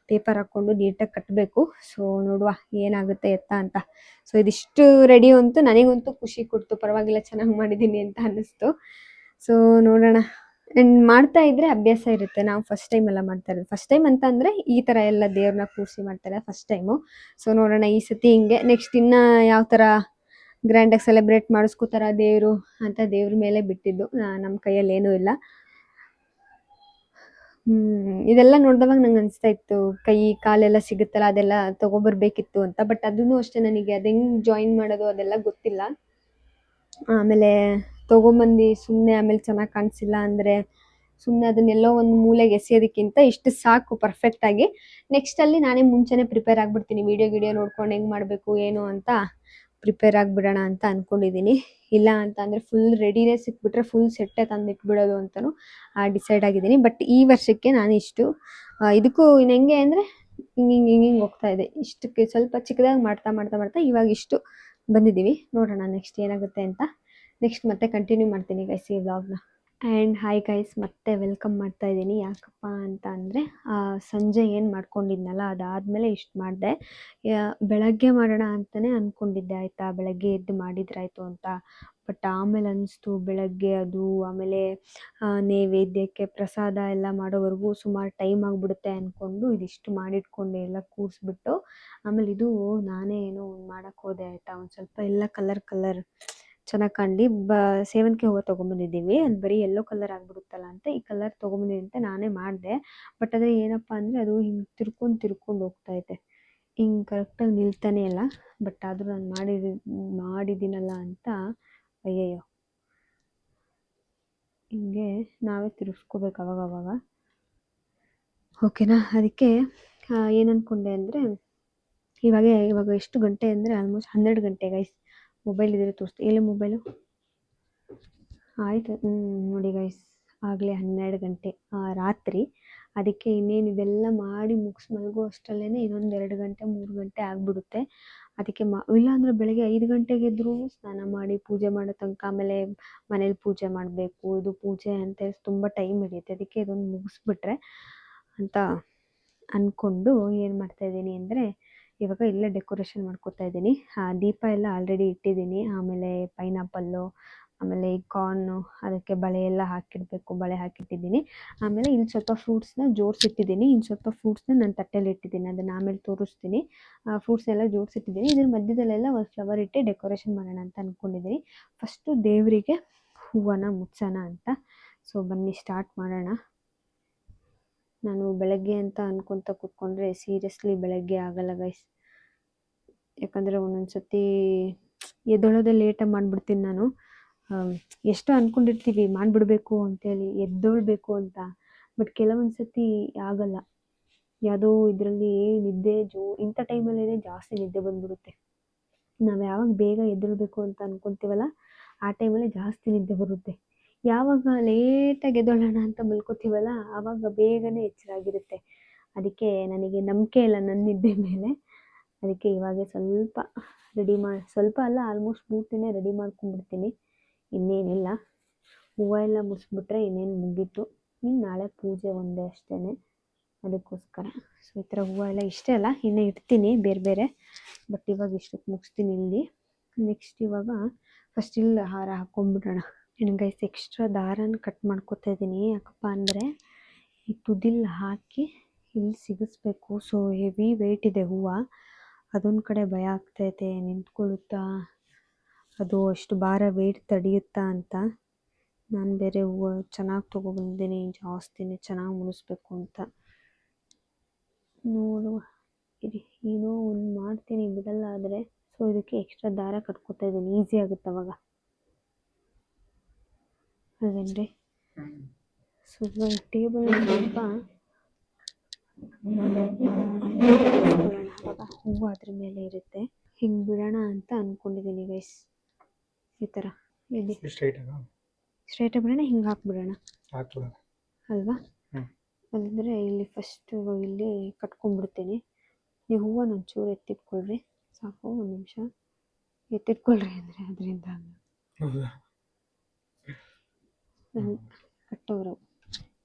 A: ಪೇಪರ್ ಹಾಕ್ಕೊಂಡು ನೀಟಾಗಿ ಕಟ್ಟಬೇಕು. ಸೊ ನೋಡುವ ಏನಾಗುತ್ತೆ ಎತ್ತ ಅಂತ. ಸೊ ಇದಿಷ್ಟು ರೆಡಿ ಅಂತೂ ನನಗಂತೂ ಖುಷಿ ಕೊಡ್ತು. ಪರವಾಗಿಲ್ಲ, ಚೆನ್ನಾಗಿ ಮಾಡಿದ್ದೀನಿ ಅಂತ ಅನ್ನಿಸ್ತು. ಸೊ ನೋಡೋಣ. ಆ್ಯಂಡ್ ಮಾಡ್ತಾ ಇದ್ರೆ ಅಭ್ಯಾಸ ಇರುತ್ತೆ. ನಾವು ಫಸ್ಟ್ ಟೈಮ್ ಎಲ್ಲ ಮಾಡ್ತಾ ಇರೋದು. ಫಸ್ಟ್ ಟೈಮ್ ಅಂತ ಅಂದರೆ ಈ ಥರ ಎಲ್ಲ ದೇವ್ರನ್ನ ಕೂರಿಸಿ ಮಾಡ್ತಾರೆ ಫಸ್ಟ್ ಟೈಮು. ಸೊ ನೋಡೋಣ ಈ ಸತಿ ಹಿಂಗೆ. ನೆಕ್ಸ್ಟ್ ಇನ್ನು ಯಾವ ಥರ ಗ್ರ್ಯಾಂಡಾಗಿ ಸೆಲೆಬ್ರೇಟ್ ಮಾಡಿಸ್ಕೋತಾರ ದೇವರು ಅಂತ ದೇವ್ರ ಮೇಲೆ ಬಿಟ್ಟಿದ್ದು, ನಮ್ಮ ಕೈಯಲ್ಲಿ ಏನೂ ಇಲ್ಲ. ಇದೆಲ್ಲ ನೋಡಿದವಾಗ ನಂಗೆ ಅನಿಸ್ತಾ ಇತ್ತು, ಕೈ ಕಾಲೆಲ್ಲ ಸಿಗುತ್ತಲ್ಲ ಅದೆಲ್ಲ ತೊಗೊಬರ್ಬೇಕಿತ್ತು ಅಂತ. ಬಟ್ ಅದೂ ಅಷ್ಟೇ, ನನಗೆ ಅದು ಹೆಂಗೆ ಜಾಯಿನ್ ಮಾಡೋದು ಅದೆಲ್ಲ ಗೊತ್ತಿಲ್ಲ. ಆಮೇಲೆ ತೊಗೊಂಬಂದು ಸುಮ್ಮನೆ ಆಮೇಲೆ ಚೆನ್ನಾಗಿ ಕಾಣಿಸಿಲ್ಲ ಅಂದರೆ ಸುಮ್ಮನೆ ಅದನ್ನೆಲ್ಲೋ ಒಂದು ಮೂಲೆಗೆ ಎಸೆಯೋದಕ್ಕಿಂತ ಇಷ್ಟು ಸಾಕು ಪರ್ಫೆಕ್ಟಾಗಿ. ನೆಕ್ಸ್ಟಲ್ಲಿ ನಾನೇ ಮುಂಚೆನೇ ಪ್ರಿಪೇರ್ ಆಗಿಬಿಡ್ತೀನಿ. ವಿಡಿಯೋ ನೋಡ್ಕೊಂಡು ಹೆಂಗೆ ಮಾಡಬೇಕು ಏನು ಅಂತ ಪ್ರಿಪೇರ್ ಆಗಿಬಿಡೋಣ ಅಂತ ಅಂದ್ಕೊಂಡಿದ್ದೀನಿ. ಇಲ್ಲ ಅಂತ ಅಂದರೆ ಫುಲ್ ರೆಡಿನೇ ಸಿಕ್ಬಿಟ್ರೆ ಫುಲ್ ಸೆಟ್ಟೇ ತಂದು ಇಟ್ಬಿಡೋದು ಅಂತಲೂ ಡಿಸೈಡ್ ಆಗಿದ್ದೀನಿ. ಬಟ್ ಈ ವರ್ಷಕ್ಕೆ ನಾನು ಇಷ್ಟು ಇದಕ್ಕೂ ಇನ್ನು ಹೆಂಗೆ ಅಂದರೆ ಹಿಂಗೆ ಹೋಗ್ತಾ ಇದೆ. ಇಷ್ಟಕ್ಕೆ ಸ್ವಲ್ಪ ಚಿಕ್ಕದಾಗಿ ಮಾಡ್ತಾ ಇವಾಗ ಇಷ್ಟು ಬಂದಿದ್ದೀವಿ. ನೋಡೋಣ ನೆಕ್ಸ್ಟ್ ಏನಾಗುತ್ತೆ ಅಂತ. ನೆಕ್ಸ್ಟ್ ಮತ್ತೆ ಕಂಟಿನ್ಯೂ ಮಾಡ್ತೀನಿ ಗೈಸ್ ಈ ವ್ಲಾಗ್ನ. ಆ್ಯಂಡ್ ಹಾಯ್ ಗೈಸ್, ಮತ್ತೆ ವೆಲ್ಕಮ್ ಮಾಡ್ತಾ ಇದ್ದೀನಿ. ಯಾಕಪ್ಪ ಅಂತ ಅಂದರೆ ಸಂಜೆ ಏನು ಮಾಡ್ಕೊಂಡಿದ್ನಲ್ಲ ಅದಾದಮೇಲೆ ಇಷ್ಟು ಮಾಡಿದೆ. ಬೆಳಗ್ಗೆ ಮಾಡೋಣ ಅಂತಲೇ ಅಂದ್ಕೊಂಡಿದ್ದೆ ಆಯಿತಾ, ಬೆಳಗ್ಗೆ ಎದ್ದು ಮಾಡಿದ್ರಾಯ್ತು ಅಂತ. ಬಟ್ ಆಮೇಲೆ ಅನ್ನಿಸ್ತು ಬೆಳಗ್ಗೆ ಅದು, ಆಮೇಲೆ ನೈವೇದ್ಯಕ್ಕೆ ಪ್ರಸಾದ ಎಲ್ಲ ಮಾಡೋವರೆಗೂ ಸುಮಾರು ಟೈಮ್ ಆಗಿಬಿಡುತ್ತೆ ಅಂದ್ಕೊಂಡು ಇದಿಷ್ಟು ಮಾಡಿಟ್ಕೊಂಡೆ ಎಲ್ಲ ಕೂರಿಸ್ಬಿಟ್ಟು. ಆಮೇಲೆ ಇದು ನಾನೇ ಏನೋ ಒಂದು ಮಾಡೋಕ್ಕೆ ಹೋದೆ ಆಯಿತಾ. ಒಂದು ಸ್ವಲ್ಪ ಎಲ್ಲ ಕಲರ್ ಚೆನ್ನಾಗಿ ಕಾಣಲಿ ಸೇವಂತಿಗೆ ಹೂವು ತೊಗೊಂಬಂದಿದ್ದೀವಿ. ಅದು ಬರೀ ಯೆಲ್ಲೋ ಕಲರ್ ಆಗಿಬಿಡುತ್ತಲ್ಲ ಅಂತ ಈ ಕಲರ್ ತೊಗೊಂಬಂದಿದ್ದಂತೆ ನಾನೇ ಮಾಡಿದೆ. ಬಟ್ ಅದೇ ಏನಪ್ಪ ಅಂದರೆ ಅದು ಹಿಂಗೆ ತಿರ್ಕೊಂಡು ಹೋಗ್ತಾಯಿದೆ, ಹಿಂಗೆ ಕರೆಕ್ಟಾಗಿ ನಿಲ್ತಾನೆ ಇಲ್ಲ. ಬಟ್ ಆದರೂ ನಾನು ಮಾಡಿದ್ದೀನಲ್ಲ ಅಂತ ಅಯ್ಯಯ್ಯೋ, ಹಿಂಗೆ ನಾವೇ ತಿರ್ಗಿಸ್ಕೋಬೇಕು ಅವಾಗವಾಗ, ಓಕೆನಾ. ಅದಕ್ಕೆ ಏನು ಅಂದ್ಕೊಂಡೆ ಅಂದರೆ ಇವಾಗ ಎಷ್ಟು ಗಂಟೆ ಅಂದರೆ ಆಲ್ಮೋಸ್ಟ್ 12 ಗಂಟೆ ಗೈಸ್. ಮೊಬೈಲ್ ಇದ್ದರೆ ತೋರಿಸ್ತೀನಿ. ಎಲ್ಲಿ ಮೊಬೈಲು? ಆಯಿತು ನೋಡಿ ಗೈಸ್, ಆಗಲೇ 12 ಗಂಟೆ ರಾತ್ರಿ. ಅದಕ್ಕೆ ಇನ್ನೇನು ಇದೆಲ್ಲ ಮಾಡಿ ಮುಗಿಸಿ ಮಲಗೋ ಅಷ್ಟರಲ್ಲೇ ಇನ್ನೊಂದು 2 ಗಂಟೆ 3 ಗಂಟೆ ಆಗಿಬಿಡುತ್ತೆ. ಅದಕ್ಕೆ ಇಲ್ಲಾಂದರೆ ಬೆಳಗ್ಗೆ 5 ಗಂಟೆಗೆ ಎದ್ರೂ ಸ್ನಾನ ಮಾಡಿ ಪೂಜೆ ಮಾಡೋ ತನಕ, ಆಮೇಲೆ ಮನೇಲಿ ಪೂಜೆ ಮಾಡಬೇಕು, ಇದು ಪೂಜೆ ಅಂತ ತುಂಬ ಟೈಮ್ ಹಿಡಿಯುತ್ತೆ. ಅದಕ್ಕೆ ಇದೊಂದು ಮುಗಿಸ್ಬಿಟ್ರೆ ಅಂತ ಅಂದ್ಕೊಂಡು ಏನು ಮಾಡ್ತಾಯಿದ್ದೀನಿ ಅಂದರೆ, ಇವಾಗ ಇಲ್ಲೇ ಡೆಕೋರೇಷನ್ ಮಾಡ್ಕೊತಾ ಇದ್ದೀನಿ. ದೀಪ ಎಲ್ಲ ಆಲ್ರೆಡಿ ಇಟ್ಟಿದ್ದೀನಿ. ಆಮೇಲೆ ಪೈನಾಪಲ್ಲು, ಆಮೇಲೆ ಈ ಕಾರ್ನು, ಅದಕ್ಕೆ ಬಳೆ ಎಲ್ಲ ಹಾಕಿಡಬೇಕು, ಬಳೆ ಹಾಕಿಟ್ಟಿದ್ದೀನಿ. ಆಮೇಲೆ ಇಲ್ಲಿ ಸ್ವಲ್ಪ ಫ್ರೂಟ್ಸ್ನ ಜೋಡಿಸಿಟ್ಟಿದ್ದೀನಿ. ಇನ್ನು ಸ್ವಲ್ಪ ಫ್ರೂಟ್ಸ್ನ ನಾನು ತಟ್ಟೆಯಲ್ಲಿ ಇಟ್ಟಿದ್ದೀನಿ, ಅದನ್ನು ಆಮೇಲೆ ತೋರಿಸ್ತೀನಿ. ಫ್ರೂಟ್ಸ್ನೆಲ್ಲ ಜೋಡಿಸಿಟ್ಟಿದ್ದೀನಿ. ಇದ್ರ ಮಧ್ಯದಲ್ಲೆಲ್ಲ ಒಂದು ಫ್ಲವರ್ ಇಟ್ಟು ಡೆಕೋರೇಷನ್ ಮಾಡೋಣ ಅಂತ ಅಂದ್ಕೊಂಡಿದ್ದೀನಿ. ಫಸ್ಟು ದೇವರಿಗೆ ಹೂವನ್ನ ಮುಡ್ಸೋಣ ಅಂತ. ಸೊ ಬನ್ನಿ ಸ್ಟಾರ್ಟ್ ಮಾಡೋಣ. ನಾನು ಬೆಳಗ್ಗೆ ಅಂತ ಅನ್ಕೊತ ಕೂತ್ಕೊಂಡ್ರೆ ಸೀರಿಯಸ್ಲಿ ಬೆಳಗ್ಗೆ ಆಗಲ್ಲ ಗೈಸ್. ಯಾಕಂದರೆ ಒಂದೊಂದು ಸತಿ ಎದ್ದೊಳೋದೇ ಲೇಟಾಗಿ ಮಾಡಿಬಿಡ್ತೀನಿ ನಾನು. ಎಷ್ಟೋ ಅಂದ್ಕೊಂಡಿರ್ತೀವಿ ಮಾಡಿಬಿಡ್ಬೇಕು ಅಂತೇಳಿ, ಎದ್ದೊಳ್ಬೇಕು ಅಂತ. ಬಟ್ ಕೆಲವೊಂದು ಸತಿ ಆಗಲ್ಲ. ಯಾವುದೋ ಇದರಲ್ಲಿ ನಿದ್ದೆ ಇಂಥ ಟೈಮಲ್ಲೇ ಜಾಸ್ತಿ ನಿದ್ದೆ ಬಂದ್ಬಿಡುತ್ತೆ. ನಾವು ಯಾವಾಗ ಬೇಗ ಎದ್ದೇಳಬೇಕು ಅಂತ ಅಂದ್ಕೊತೀವಲ್ಲ, ಆ ಟೈಮಲ್ಲೇ ಜಾಸ್ತಿ ನಿದ್ದೆ ಬರುತ್ತೆ. ಯಾವಾಗ ಲೇಟಾಗಿ ಎದ್ದೇಳೋಣ ಅಂತ ಮಲ್ಕೋತೀವಲ್ಲ, ಆವಾಗ ಬೇಗನೆ ಎಚ್ಚರ ಆಗಿರುತ್ತೆ. ಅದಕ್ಕೆ ನನಗೆ ನಂಬಿಕೆ ಇಲ್ಲ ನನ್ನ ನಿದ್ದೆ ಮೇಲೆ. ಅದಕ್ಕೆ ಇವಾಗ ಸ್ವಲ್ಪ ಸ್ವಲ್ಪ ಅಲ್ಲ, ಆಲ್ಮೋಸ್ಟ್ ಪೂರ್ತಿನೇ ರೆಡಿ ಮಾಡ್ಕೊಂಡ್ಬಿಡ್ತೀನಿ. ಇನ್ನೇನಿಲ್ಲ, ಹೂವು ಎಲ್ಲ ಮುಡಿಸ್ಬಿಟ್ರೆ ಇನ್ನೇನು ಮುಗೀತು. ಇನ್ನು ನಾಳೆ ಪೂಜೆ ಒಂದೇ ಅಷ್ಟೇ, ಅದಕ್ಕೋಸ್ಕರ. ಸೊ ಈ ಥರ ಹೂವು ಎಲ್ಲ ಇಷ್ಟೇ ಅಲ್ಲ, ಇನ್ನೂ ಇಡ್ತೀನಿ ಬೇರೆ ಬೇರೆ. ಬಟ್ ಇವಾಗ ಇಷ್ಟಕ್ಕೆ ಮುಗಿಸ್ತೀನಿ ಇಲ್ಲಿ. ನೆಕ್ಸ್ಟ್ ಇವಾಗ ಫಸ್ಟ್ ಇಲ್ಲಿ ಹಾರ ಹಾಕ್ಕೊಂಡ್ಬಿಡೋಣ. ಇನ್ನು ಗೈಸ್ ಎಕ್ಸ್ಟ್ರಾ ದಾರನ ಕಟ್ ಮಾಡ್ಕೊತಾ ಇದ್ದೀನಿ. ಯಾಕಪ್ಪ ಅಂದರೆ ಈ ತುದಿಲ್ ಹಾಕಿ ಇಲ್ಲಿ ಸಿಗಿಸ್ಬೇಕು. ಸೊ ಹೆವಿ ವೆಯ್ಟ್ ಇದೆ ಹೂವು. ಅದೊಂದು ಕಡೆ ಭಯ ಆಗ್ತೈತೆ, ನಿಂತ್ಕೊಳ್ಳುತ್ತಾ, ಅದು ಅಷ್ಟು ಭಾರ ವೆಯ್ಟ್ ತಡೆಯುತ್ತಾ ಅಂತ. ನಾನು ಬೇರೆ ಹೂವು ಚೆನ್ನಾಗಿ ತೊಗೊಬಂದಿದ್ದೀನಿ, ಜಾಸ್ತಿನೇ ಚೆನ್ನಾಗಿ ಮುಡಿಸ್ಬೇಕು ಅಂತ. ನೋಡುವ ಇರಿ, ಏನೋ ಒಂದು ಮಾಡ್ತೀನಿ, ಬಿಡಲ್ಲ ಆದರೆ. ಸೊ ಇದಕ್ಕೆ ಎಕ್ಸ್ಟ್ರಾ ದಾರ ಕಟ್ಕೊತಾ ಇದ್ದೀನಿ, ಈಸಿ ಆಗುತ್ತೆ ಅವಾಗ ಅದೇನ್ರಿ. ಸೊ ಇವಾಗ ಟೇಬಲ್ ಸ್ವಲ್ಪ ಅವಾಗ ಹೂವು ಅದ್ರ ಮೇಲೆ ಇರುತ್ತೆ. ಹಿಂಗೆ ಬಿಡೋಣ ಅಂತ ಅಂದ್ಕೊಂಡಿದ್ದೀನಿ ಗೈಸ್. ಈ ಥರ ಇಲ್ಲಿ ಸ್ಟ್ರೈಟಾಗಿ ಬಿಡೋಣ, ಹಿಂಗೆ ಹಾಕ್ಬಿಡೋಣ ಅಲ್ವಾ. ಅಂದರೆ ಇಲ್ಲಿ ಫಸ್ಟ್ ಇವಾಗ ಇಲ್ಲಿ ಕಟ್ಕೊಂಡ್ಬಿಡ್ತೀನಿ. ನೀವು ಹೂವನ್ನು ಒಂಚೂರು ಎತ್ತಿಟ್ಕೊಳ್ರಿ ಸಾಕು, ಒಂದು ನಿಮಿಷ ಎತ್ತಿಟ್ಕೊಳ್ರಿ ಅಂದರೆ ಅದರಿಂದ ಕಟ್ಟೋರು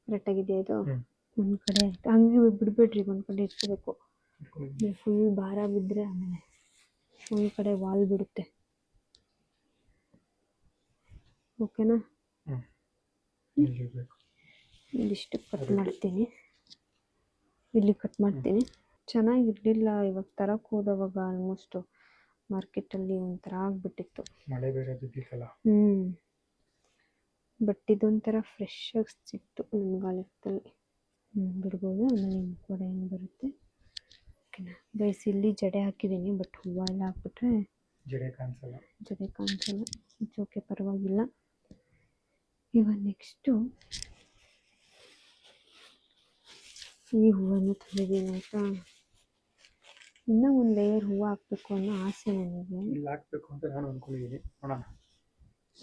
A: ಕರೆಕ್ಟಾಗಿದೆಯಾ ಇದು. ಒಂದು ಕಡೆ ಆಯಿತು, ಹಂಗೆ ಬಿಡಬೇಡ್ರಿ, ಒಂದು ಕಡೆ ಇಟ್ಕೋಬೇಕು. ಫುಲ್ ಭಾರ ಬಿದ್ದರೆ ಆಮೇಲೆ ಒಂದು ಕಡೆ ವಾಲ್ ಬಿಡುತ್ತೆ. ಓಕೆನಾ. ಇದಿಷ್ಟು ಕಟ್ ಮಾಡ್ತೀನಿ, ಇಲ್ಲಿ ಕಟ್ ಮಾಡ್ತೀನಿ. ಚೆನ್ನಾಗಿರಲಿಲ್ಲ ಇವಾಗ ತರಕ್ಕೆ ಹೋದವಾಗ. ಆಲ್ಮೋಸ್ಟು ಮಾರ್ಕೆಟಲ್ಲಿ ಒಂಥರ ಆಗಿಬಿಟ್ಟಿತ್ತು, ಮಳೆ ಬೇರೆ ಬಿದ್ದಿತ್ತಲ್ಲ. ಬಟ್ ಇದೊಂಥರ ಫ್ರೆಶ್ ಆಗಿ ಸಿಕ್ತು ನನಗೆ ಆ ಲೆಕ್ಕದಲ್ಲಿ. ಬಿಡ್ಬೋದು. ಆಮೇಲೆ ನಿಮ್ಮ ಕಡೆ ಹೆಂಗೆ ಬರುತ್ತೆ. ಓಕೆನಾ ಗೈಸ್, ಇಲ್ಲಿ ಜಡೆ ಹಾಕಿದ್ದೀನಿ. ಬಟ್ ಹೂವು ಎಲ್ಲ ಹಾಕ್ಬಿಟ್ರೆ ಜಡೆ ಕಾಣಿಸಲ್ಲ. ಓಕೆ, ಪರವಾಗಿಲ್ಲ. ಇವಾಗ ನೆಕ್ಸ್ಟು ಈ ಹೂವನ್ನು ತಂದಿದ್ದೀನಿ ಆಯಿತಾ. ಇನ್ನೂ ಒಂದು ಲೇಯರ್ ಹೂವು ಹಾಕಬೇಕು ಅನ್ನೋ ಆಸೆ ನನಗೆ.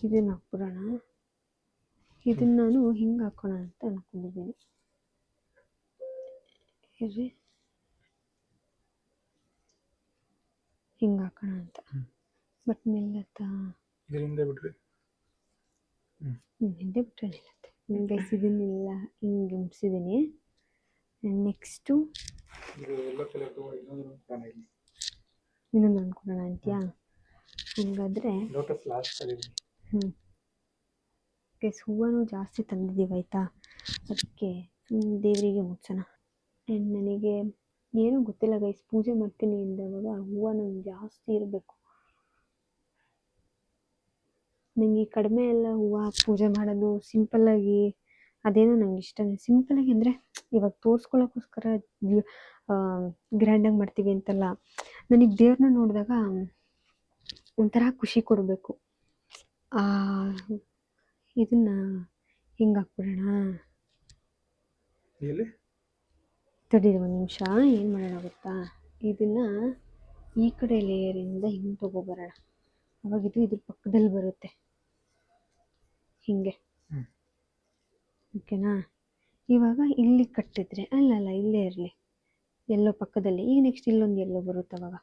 A: ಇದನ್ನು ಹಾಕ್ಬಿಡೋಣ. ಇದನ್ನು ನಾನು ಹಿಂಗೆ ಹಾಕೋಣ ಅಂತ ಅಂದ್ಕೊಂಡಿದ್ದೀನಿ. ಹಿಂಗೆ ಹಾಕೋಣ ಅಂತ. ಬಟ್ ನಿಲ್ಲತ್ತಾ? ಹಿಂದೆ ಬಿಟ್ಟರೆ ನಿಲ್ಲತ್ತೆ. ಗೈಸ್ ಇದನ್ನೆಲ್ಲ ಹಿಂಗೆ ಮುಗಿಸಿದ್ದೀನಿ. ನೆಕ್ಸ್ಟು ಇನ್ನೊಂದು ಅಂದ್ಕೊಳೋಣ ಅಂತೀಯಾ? ಹಂಗಾದರೆ ಗೈಸ್ ಹೂವನ್ನು ಜಾಸ್ತಿ ತಂದಿದ್ದೀವಿ ಆಯಿತಾ. ಅದಕ್ಕೆ ದೇವರಿಗೆ ಮುಚ್ಚೋಣ. ಆ್ಯಂಡ್ ನನಗೆ ಏನೂ ಗೊತ್ತಿಲ್ಲ ಗೈಸ್, ಪೂಜೆ ಮಾಡ್ತೀನಿ ಅಂದವಾಗ ಹೂವು ನಂಗೆ ಜಾಸ್ತಿ ಇರಬೇಕು. ನನಗೆ ಕಡಿಮೆ ಎಲ್ಲ ಹೂವು ಪೂಜೆ ಮಾಡೋದು ಸಿಂಪಲ್ಲಾಗಿ ಅದೇನೋ ನಂಗೆ ಇಷ್ಟನೇ. ಸಿಂಪಲ್ಲಾಗಿ ಅಂದರೆ ಇವಾಗ ತೋರಿಸ್ಕೊಳ್ಳೋಕ್ಕೋಸ್ಕರ ಗ್ರ್ಯಾಂಡಾಗಿ ಮಾಡ್ತೀವಿ ಅಂತಲ್ಲ. ನನಗೆ ದೇವ್ರನ್ನ ನೋಡಿದಾಗ ಒಂಥರ ಖುಷಿ ಕೊಡಬೇಕು. ಇದನ್ನು ಹಿಂಗೆ ಹಾಕ್ಬಿಡೋಣ. ತಡೀರಿ ಒಂದು ನಿಮಿಷ, ಏನು ಮಾಡೋಣ ಗೊತ್ತಾ, ಇದನ್ನು ಈ ಕಡೆ ಲೇಯರಿಂದ ಹಿಂಗೆ ತೊಗೊಬರೋಣ. ಅವಾಗ ಇದು ಇದ್ರ ಪಕ್ಕದಲ್ಲಿ ಬರುತ್ತೆ ಹಿಂಗೆ. ಓಕೆನಾ. ಇವಾಗ ಇಲ್ಲಿ ಕಟ್ಟಿದ್ರೆ ಅಲ್ಲಲ್ಲ ಇಲ್ಲೇ ಇರಲಿ, ಎಲ್ಲೋ ಪಕ್ಕದಲ್ಲಿ. ಈಗ ನೆಕ್ಸ್ಟ್ ಇಲ್ಲೊಂದು ಎಲ್ಲೋ ಬರುತ್ತೆ ಅವಾಗ.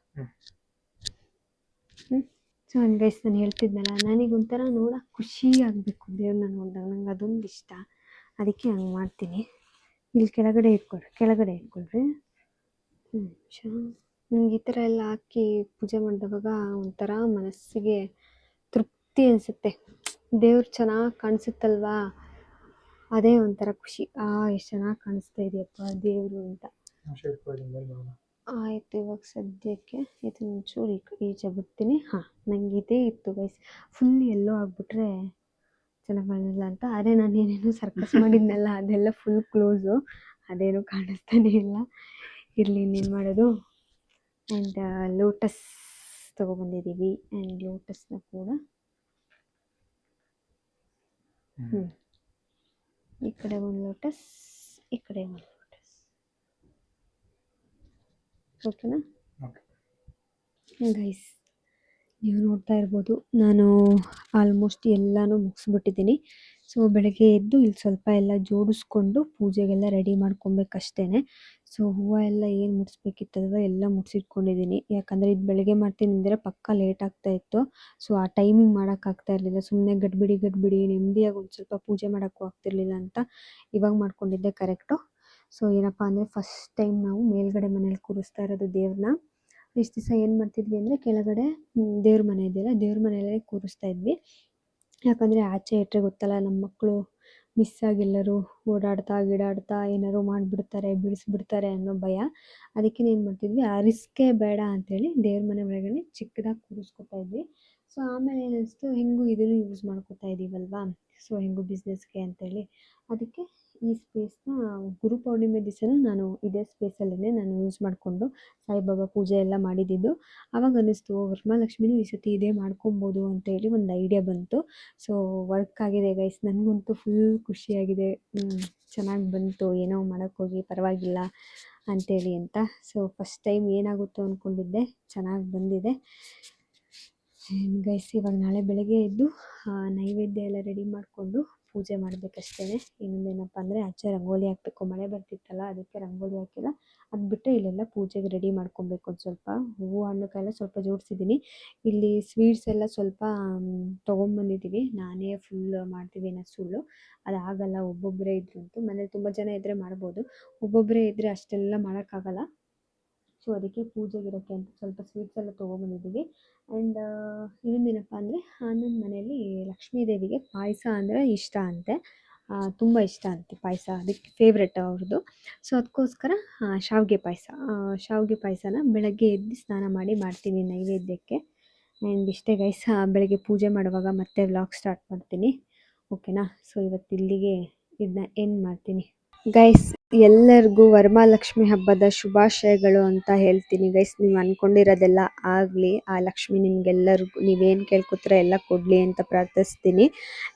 A: ಸೊ ಗೈಸ್, ನಾನು ಹೇಳ್ತಿದ್ನಲ್ಲ, ನನಗೊಂಥರ ನೋಡೋಕೆ ಖುಷಿ ಆಗಬೇಕು ದೇವ್ರನ್ನ ನೋಡಿದಾಗ. ನಂಗೆ ಅದೊಂದು ಇಷ್ಟ, ಅದಕ್ಕೆ ಹಂಗೆ ಮಾಡ್ತೀನಿ. ಇಲ್ಲಿ ಕೆಳಗಡೆ ಇಟ್ಕೊಳ್ರಿ. ನಂಗೆ ಈ ಥರ ಎಲ್ಲ ಹಾಕಿ ಪೂಜೆ ಮಾಡಿದವಾಗ ಒಂಥರ ಮನಸ್ಸಿಗೆ ತೃಪ್ತಿ ಅನಿಸುತ್ತೆ. ದೇವ್ರು ಚೆನ್ನಾಗಿ ಕಾಣಿಸುತ್ತಲ್ವಾ, ಅದೇ ಒಂಥರ ಖುಷಿ. ಎಷ್ಟು ಚೆನ್ನಾಗಿ ಕಾಣಿಸ್ತಾ ಇದೆಯಪ್ಪ ದೇವರು ಅಂತ. ಆಯಿತು, ಇವಾಗ ಸದ್ಯಕ್ಕೆ ಇದನ್ನ ಒಂಚೂರು ಈಚೆ ಬಿಡ್ತೀನಿ. ನಂಗೆ ಇದೇ ಇತ್ತು ಗೈಸ್, ಫುಲ್ ಎಲ್ಲೋ ಆಗಿಬಿಟ್ರೆ ಚೆನ್ನಾಗಿ ಕಾಣಿಲ್ಲ ಅಂತ. ಅದೇ ನಾನು ಏನೇನೋ ಸರ್ಕಸ್ ಮಾಡಿದ್ನಲ್ಲ, ಅದೆಲ್ಲ ಫುಲ್ ಕ್ಲೋಸು, ಅದೇನು ಕಾಣಿಸ್ತಾನೆ ಇಲ್ಲ. ಇರಲಿ, ಇನ್ನೇನು ಮಾಡೋದು. ಆ್ಯಂಡ್ ಲೋಟಸ್ ತೊಗೊಬಂದಿದ್ದೀವಿ. ಆ್ಯಂಡ್ ಲೋಟಸ್ನ ಕೂಡ ಈ ಕಡೆ ಒಂದು ಲೋಟಸ್, ಈ ಕಡೆ ಒಂದು ಲೋಟಸ್. ಓಕೆನಾ ಗೈಸ್? ನೀವು ನೋಡ್ತಾ ಇರ್ಬೋದು, ನಾನು ಆಲ್ಮೋಸ್ಟ್ ಎಲ್ಲನೂ ಮುಗಿಸ್ಬಿಟ್ಟಿದ್ದೀನಿ. ಸೊ ಬೆಳಗ್ಗೆ ಎದ್ದು ಇಲ್ಲಿ ಸ್ವಲ್ಪ ಎಲ್ಲ ಜೋಡಿಸ್ಕೊಂಡು ಪೂಜೆಗೆಲ್ಲ ರೆಡಿ ಮಾಡ್ಕೊಬೇಕಷ್ಟೇ. ಸೊ ಹೂವು ಎಲ್ಲ ಏನು ಮುಡಿಸ್ಬೇಕಿತ್ತಲ್ವ ಎಲ್ಲ ಮುಡಿಸಿಟ್ಕೊಂಡಿದ್ದೀನಿ. ಯಾಕಂದರೆ ಇದು ಬೆಳಗ್ಗೆ ಮಾಡ್ತೀನಿ ಅಂದರೆ ಪಕ್ಕ ಲೇಟ್ ಆಗ್ತಾಯಿತ್ತು. ಸೊ ಆ ಟೈಮಿಂಗ್ ಮಾಡೋಕ್ಕಾಗ್ತಾ ಇರಲಿಲ್ಲ. ಸುಮ್ಮನೆ ಗಡ್ಬಿಡಿ ನೆಮ್ಮದಿಯಾಗಿ ಒಂದು ಸ್ವಲ್ಪ ಪೂಜೆ ಮಾಡೋಕ್ಕೂ ಆಗ್ತಿರ್ಲಿಲ್ಲ ಅಂತ ಇವಾಗ ಮಾಡ್ಕೊಂಡಿದ್ದೆ ಕರೆಕ್ಟು. ಸೊ ಏನಪ್ಪ ಅಂದರೆ ಫಸ್ಟ್ ಟೈಮ್ ನಾವು ಮೇಲ್ಗಡೆ ಮನೇಲಿ ಕೂರಿಸ್ತಾ ಇರೋದು ದೇವ್ರನ್ನ. ಇಷ್ಟು ದಿವಸ ಏನು ಮಾಡ್ತಿದ್ವಿ ಅಂದರೆ ಕೆಳಗಡೆ ದೇವ್ರ ಮನೆ ಇದೆಯಲ್ಲ, ದೇವ್ರ ಮನೆಯಲ್ಲೇ ಕೂರಿಸ್ತಾ ಇದ್ವಿ. ಯಾಕಂದರೆ ಆಚೆ ಇಟ್ಟರೆ ಗೊತ್ತಲ್ಲ, ನಮ್ಮ ಮಕ್ಕಳು ಮಿಸ್ ಆಗಿಲ್ಲರು ಓಡಾಡ್ತಾ ಗಿಡಾಡ್ತಾ ಏನಾದ್ರು ಮಾಡಿಬಿಡ್ತಾರೆ, ಬಿಡಿಸ್ಬಿಡ್ತಾರೆ ಅನ್ನೋ ಭಯ. ಅದಕ್ಕೆ ಏನು ಮಾಡ್ತಿದ್ವಿ, ಆ ರಿಸ್ಕೇ ಬೇಡ ಅಂಥೇಳಿ ದೇವ್ರ ಮನೆ ಒಳಗಡೆ ಚಿಕ್ಕದಾಗಿ ಕೂರಿಸ್ಕೊತಾ ಇದ್ವಿ. ಸೊ ಆಮೇಲೆ ಏನಿಸ್ತು, ಹೆಂಗೂ ಇದನ್ನು ಯೂಸ್ ಮಾಡ್ಕೊತಾ ಇದ್ದೀವಲ್ವಾ, ಸೊ ಹೆಂಗೂ ಬಿಸ್ನೆಸ್ಗೆ ಅಂತೇಳಿ ಅದಕ್ಕೆ ಈ ಸ್ಪೇಸ್ನ ಗುರುಪೌರ್ಣಿಮೆ ದಿವಸನೂ ನಾನು ಇದೇ ಸ್ಪೇಸಲ್ಲೇ ನಾನು ಯೂಸ್ ಮಾಡಿಕೊಂಡು ಸಾಯಿಬಾಬಾ ಪೂಜೆ ಎಲ್ಲ ಮಾಡಿದ್ದು. ಆವಾಗ ಅನ್ನಿಸ್ತು, ವರಮಹಾಲಕ್ಷ್ಮಿನೂ ಈ ಸತಿ ಇದೇ ಮಾಡ್ಕೊಬೋದು ಅಂತೇಳಿ ಒಂದು ಐಡಿಯಾ ಬಂತು. ಸೊ ವರ್ಕ್ ಆಗಿದೆ ಗೈಸ್, ನನಗಂತೂ ಫುಲ್ ಖುಷಿಯಾಗಿದೆ. ಚೆನ್ನಾಗಿ ಬಂತು, ಏನೋ ಮಾಡೋಕ್ಕೋಗಿ ಪರವಾಗಿಲ್ಲ ಅಂಥೇಳಿ ಅಂತ. ಸೊ ಫಸ್ಟ್ ಟೈಮ್ ಏನಾಗುತ್ತೋ ಅಂದ್ಕೊಂಡಿದ್ದೆ, ಚೆನ್ನಾಗಿ ಬಂದಿದೆ ಗೈಸ್. ಇವಾಗ ನಾಳೆ ಬೆಳಗ್ಗೆ ಎದ್ದು ನೈವೇದ್ಯ ಎಲ್ಲ ರೆಡಿ ಮಾಡಿಕೊಂಡು ಪೂಜೆ ಮಾಡಬೇಕಷ್ಟೇ. ಇನ್ನೊಂದೇನಪ್ಪ ಅಂದರೆ ಆಚೆ ರಂಗೋಲಿ ಹಾಕಬೇಕು. ಮಳೆ ಬರ್ತಿತ್ತಲ್ಲ, ಅದಕ್ಕೆ ರಂಗೋಲಿ ಹಾಕಿಲ್ಲ. ಅದು ಬಿಟ್ಟರೆ ಇಲ್ಲೆಲ್ಲ ಪೂಜೆಗೆ ರೆಡಿ ಮಾಡ್ಕೊಬೇಕು. ಒಂದು ಸ್ವಲ್ಪ ಹೂವು ಹಣ್ಣು ಕಾಯೆಲ್ಲ ಸ್ವಲ್ಪ ಜೋಡಿಸಿದ್ದೀನಿ. ಇಲ್ಲಿ ಸ್ವೀಟ್ಸ್ ಎಲ್ಲ ಸ್ವಲ್ಪ ತೊಗೊಂಬಂದಿದ್ದೀವಿ. ನಾನೇ ಫುಲ್ ಮಾಡ್ತೀವಿ ಅನ್ನೋ ಸುಳ್ಳು, ಅದಾಗಲ್ಲ. ಒಬ್ಬೊಬ್ಬರೇ ಇದ್ರಂತೂ ಮನೇಲಿ ತುಂಬ ಜನ ಇದ್ದರೆ ಮಾಡ್ಬೋದು, ಒಬ್ಬೊಬ್ಬರೇ ಇದ್ದರೆ ಅಷ್ಟೆಲ್ಲ ಮಾಡೋಕ್ಕಾಗಲ್ಲ. ಸೊ ಅದಕ್ಕೆ ಪೂಜೆಗಿರೋಕ್ಕೆ ಅಂತ ಸ್ವಲ್ಪ ಸ್ವೀಟ್ಸ್ ಎಲ್ಲ ತೊಗೊಂಬಂದಿದ್ದೀವಿ. ಆ್ಯಂಡ್ ಇನ್ನೊಂದೇನಪ್ಪ ಅಂದರೆ ನನ್ನ ಮನೇಲಿ ಲಕ್ಷ್ಮೀ ದೇವಿಗೆ ಪಾಯಸ ಅಂದರೆ ಇಷ್ಟ ಅಂತೆ, ತುಂಬ ಇಷ್ಟ ಅಂತೆ ಪಾಯಸ, ಅದಕ್ಕೆ ಫೇವ್ರೆಟ್ ಅವ್ರದ್ದು. ಸೊ ಅದಕ್ಕೋಸ್ಕರ ಶಾವಿಗೆ ಪಾಯಸನ ಬೆಳಗ್ಗೆ ಎದ್ದು ಸ್ನಾನ ಮಾಡಿ ಮಾಡ್ತೀನಿ ನೈವೇದ್ಯಕ್ಕೆ. ಆ್ಯಂಡ್ ಇಷ್ಟೇ ಗೈಸ್, ಬೆಳಗ್ಗೆ ಪೂಜೆ ಮಾಡುವಾಗ ಮತ್ತೆ ವ್ಲಾಗ್ ಸ್ಟಾರ್ಟ್ ಮಾಡ್ತೀನಿ. ಓಕೆನಾ? ಸೊ ಇವತ್ತು ಇಲ್ಲಿಗೆ ಇದನ್ನ ಎಂಡ್ ಮಾಡ್ತೀನಿ ಗೈಸ್. ಎಲ್ಲರಿಗೂ ವರಮಹಾಲಕ್ಷ್ಮಿ ಹಬ್ಬದ ಶುಭಾಶಯಗಳು ಅಂತ ಹೇಳ್ತೀನಿ ಗೈಸ್. ನೀವು ಅಂದ್ಕೊಂಡಿರೋದೆಲ್ಲ ಆಗಲಿ, ಆ ಲಕ್ಷ್ಮಿ ನಿಮಗೆಲ್ಲರಿಗೂ ನೀವೇನು ಕೇಳ್ಕೊತೀರ ಎಲ್ಲ ಕೊಡಲಿ ಅಂತ ಪ್ರಾರ್ಥಿಸ್ತೀನಿ.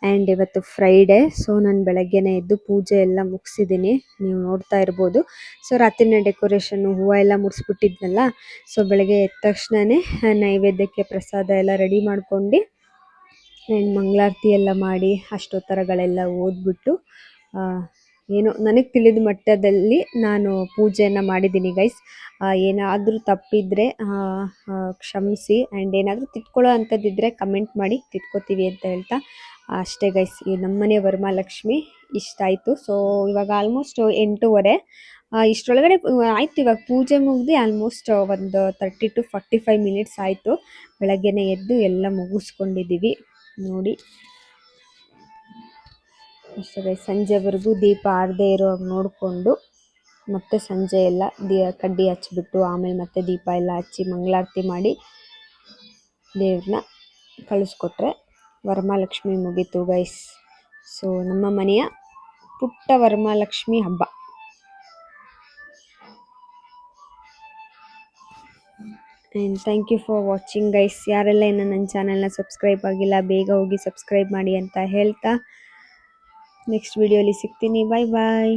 A: ಆ್ಯಂಡ್ ಇವತ್ತು ಫ್ರೈಡೇ, ಸೊ ನಾನು ಬೆಳಗ್ಗೆನೇ ಎದ್ದು ಪೂಜೆ ಎಲ್ಲ ಮುಗಿಸಿದ್ದೀನಿ, ನೀವು ನೋಡ್ತಾ ಇರ್ಬೋದು. ಸೊ ರಾತ್ರಿನೇ ಡೆಕೋರೇಷನ್ನು ಹೂವು ಎಲ್ಲ ಮುಡಿಸ್ಬಿಟ್ಟಿದ್ನಲ್ಲ, ಸೊ ಬೆಳಗ್ಗೆ ಎದ್ದ ತಕ್ಷಣವೇ ನೈವೇದ್ಯಕ್ಕೆ ಪ್ರಸಾದ ಎಲ್ಲ ರೆಡಿ ಮಾಡ್ಕೊಂಡು ಆ್ಯಂಡ್ ಮಂಗಳಾರತಿ ಎಲ್ಲ ಮಾಡಿ ಅಷ್ಟೋತ್ತರಗಳೆಲ್ಲ ಓದ್ಬಿಟ್ಟು ಏನೋ ನನಗೆ ತಿಳಿದ ಮಟ್ಟದಲ್ಲಿ ನಾನು ಪೂಜೆಯನ್ನು ಮಾಡಿದ್ದೀನಿ ಗೈಸ್. ಏನಾದರೂ ತಪ್ಪಿದರೆ ಕ್ಷಮಿಸಿ. ಆ್ಯಂಡ್ ಏನಾದರೂ ತಿದ್ಕೊಳ್ಳೋ ಅಂಥದ್ದಿದ್ದರೆ ಕಮೆಂಟ್ ಮಾಡಿ, ತಿದ್ಕೋತೀವಿ ಅಂತ ಹೇಳ್ತಾ ಅಷ್ಟೇ ಗೈಸ್. ಈ ನಮ್ಮನೆ ವರಮಹಾಲಕ್ಷ್ಮಿ ಇಷ್ಟ ಆಯಿತು. ಸೊ ಇವಾಗ ಆಲ್ಮೋಸ್ಟ್ 8:30 ಇಷ್ಟರೊಳಗಡೆ ಆಯಿತು. ಇವಾಗ ಪೂಜೆ ಮುಗಿದು ಆಲ್ಮೋಸ್ಟ್ ಒಂದು 30 to 45 ಮಿನಿಟ್ಸ್ ಆಯಿತು. ಬೆಳಗ್ಗೆನೇ ಎದ್ದು ಎಲ್ಲ ಮುಗಿಸ್ಕೊಂಡಿದ್ದೀವಿ ನೋಡಿ ಅಷ್ಟೇ ಗೈಸ್. ಸಂಜೆವರೆಗೂ ದೀಪ ಆರದೇ ಇರೋ ನೋಡಿಕೊಂಡು ಮತ್ತೆ ಸಂಜೆ ಎಲ್ಲ ಕಡ್ಡಿ ಹಚ್ಬಿಟ್ಟು ಆಮೇಲೆ ಮತ್ತೆ ದೀಪ ಎಲ್ಲ ಹಚ್ಚಿ ಮಂಗಳಾರತಿ ಮಾಡಿ ದೇವ್ರನ್ನ ಕಳಿಸ್ಕೊಟ್ರೆ ವರಮಹಾಲಕ್ಷ್ಮಿ ಮುಗೀತು ಗೈಸ್. ಸೊ ನಮ್ಮ ಮನೆಯ ಪುಟ್ಟ ವರಮಹಾಲಕ್ಷ್ಮಿ ಹಬ್ಬ. And thank you for watching guys. ಯಾರೆಲ್ಲ ಇನ್ನು ನನ್ನ ಚಾನಲ್ನ ಸಬ್ಸ್ಕ್ರೈಬ್ ಆಗಿಲ್ಲ, ಬೇಗ ಹೋಗಿ ಸಬ್ಸ್ಕ್ರೈಬ್ ಮಾಡಿ ಅಂತ ಹೇಳ್ತಾ ನೆಕ್ಸ್ಟ್ ವಿಡಿಯೋಲಿ ಸಿಗ್ತೀನಿ. ಬಾಯ್ ಬಾಯ್.